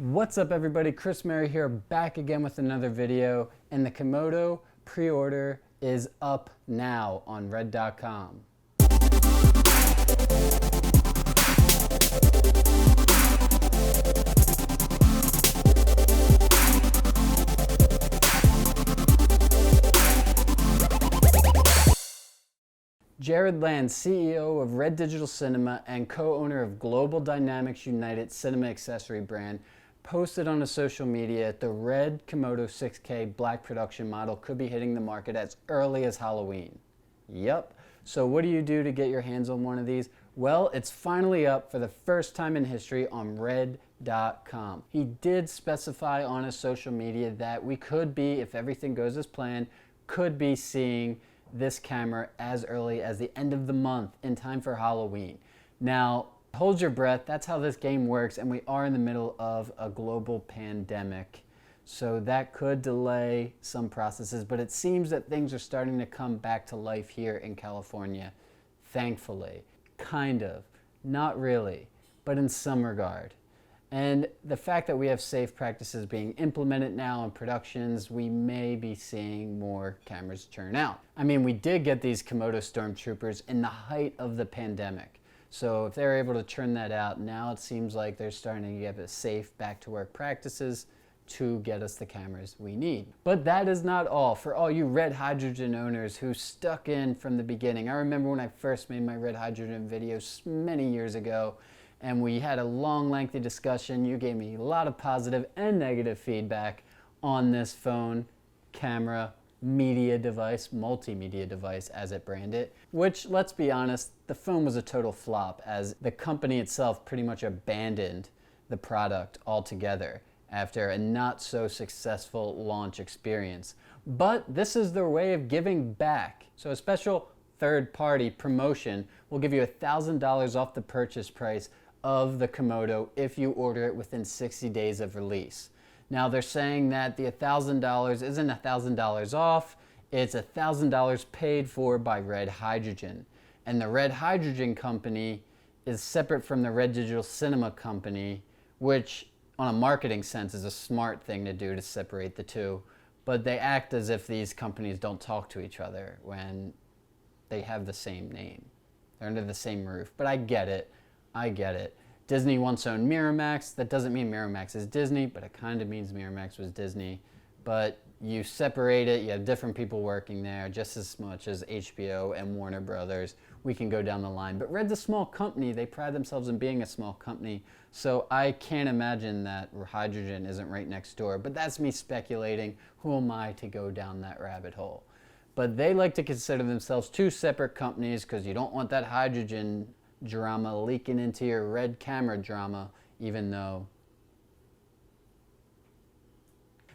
What's up everybody, Chris Mary here, back again with another video, and the Komodo pre-order is up now on red.com. Jared Land, CEO of Red Digital Cinema and co-owner of Global Dynamics United cinema accessory brand, posted on his social media the Red Komodo 6K black production model could be hitting the market as early as Halloween. Yep. So what do you do to get your hands on one of these? Well, it's finally up for the first time in history on red.com. He did specify on his social media that we could be, if everything goes as planned, could be seeing this camera as early as the end of the month in time for Halloween. Now, hold your breath, that's how this game works, and we are in the middle of a global pandemic. So that could delay some processes, but it seems that things are starting to come back to life here in California, thankfully. Kind of, not really, but in some regard. And the fact that we have safe practices being implemented now in productions, we may be seeing more cameras churn out. I mean, we did get these Komodo stormtroopers in the height of the pandemic. So if they're able to churn that out, now it seems like they're starting to get us safe back to work practices to get us the cameras we need. But that is not all. For all you red hydrogen owners who stuck in from the beginning, I remember when I first made my red hydrogen videos many years ago, and we had a long, lengthy discussion. You gave me a lot of positive and negative feedback on this phone, camera, media device, multimedia device as it branded, which, let's be honest, the phone was a total flop as the company itself pretty much abandoned the product altogether after a not so successful launch experience. But this is their way of giving back. So a special third-party promotion will give you $1,000 off the purchase price of the Komodo if you order it within 60 days of release. Now they're saying that the $1,000 isn't $1,000 off, it's $1,000 paid for by Red Hydrogen. And the Red Hydrogen company is separate from the Red Digital Cinema company, which on a marketing sense is a smart thing to do to separate the two. But they act as if these companies don't talk to each other when they have the same name. They're under the same roof, but I get it. I get it. Disney once owned Miramax. That doesn't mean Miramax is Disney, but it kind of means Miramax was Disney. But you separate it, you have different people working there just as much as HBO and Warner Brothers. We can go down the line. But Red's a small company. They pride themselves in being a small company. So I can't imagine that Hydrogen isn't right next door. But that's me speculating. Who am I to go down that rabbit hole? But they like to consider themselves two separate companies because you don't want that hydrogen drama leaking into your red camera drama, even though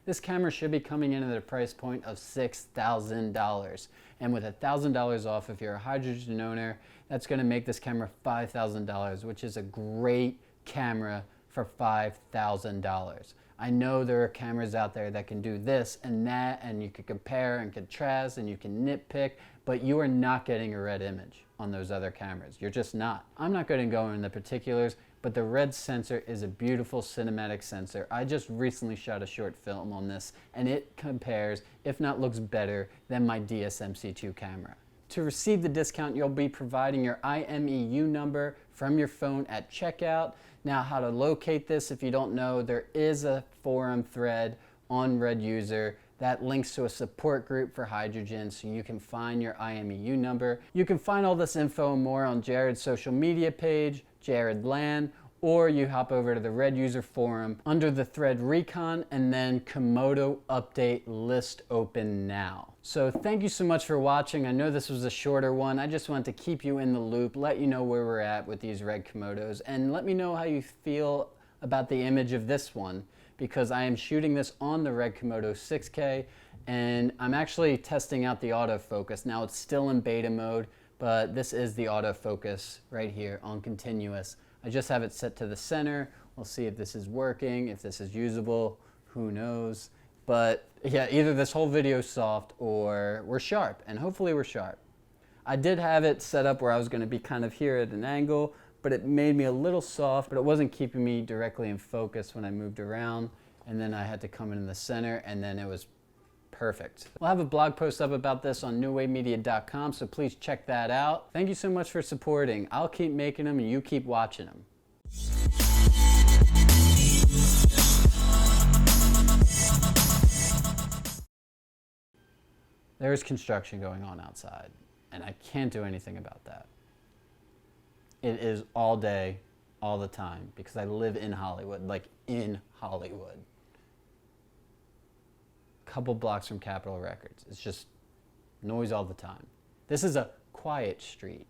this camera should be coming in at a price point of $6,000. And with $1,000 off, if you're a hydrogen owner, that's going to make this camera $5,000, which is a great camera for $5,000. I know there are cameras out there that can do this and that, and you can compare and contrast and you can nitpick, but you are not getting a red image on those other cameras. You're just not. I'm not going to go into the particulars, but the red sensor is a beautiful cinematic sensor. I just recently shot a short film on this, and it compares, if not looks better, than my DSMC2 camera. To receive the discount, you'll be providing your IMEU number from your phone at checkout. Now, how to locate this, if you don't know, there is a forum thread on Red User that links to a support group for hydrogen, so you can find your IMEU number. You can find all this info and more on Jared's social media page, Jared Land, or you hop over to the Red User forum under the thread Recon and then Komodo update list open now. So thank you so much for watching. I know this was a shorter one. I just wanted to keep you in the loop, let you know where we're at with these Red Komodos, and let me know how you feel about the image of this one, because I am shooting this on the Red Komodo 6K, and I'm actually testing out the autofocus. Now it's still in beta mode, but this is the autofocus right here on continuous. I just have it set to the center. We'll see if this is working, if this is usable, who knows. But yeah, either this whole video is soft or we're sharp, and hopefully we're sharp. I did have it set up where I was going to be kind of here at an angle, but it made me a little soft, but it wasn't keeping me directly in focus when I moved around. And then I had to come in the center, and then it was perfect. We'll have a blog post up about this on newwaymedia.com, so please check that out. Thank you so much for supporting. I'll keep making them and you keep watching them. There's construction going on outside, and I can't do anything about that. It is all day, all the time, because I live in Hollywood, like in Hollywood. Couple blocks from Capitol Records. It's just noise all the time. This is a quiet street.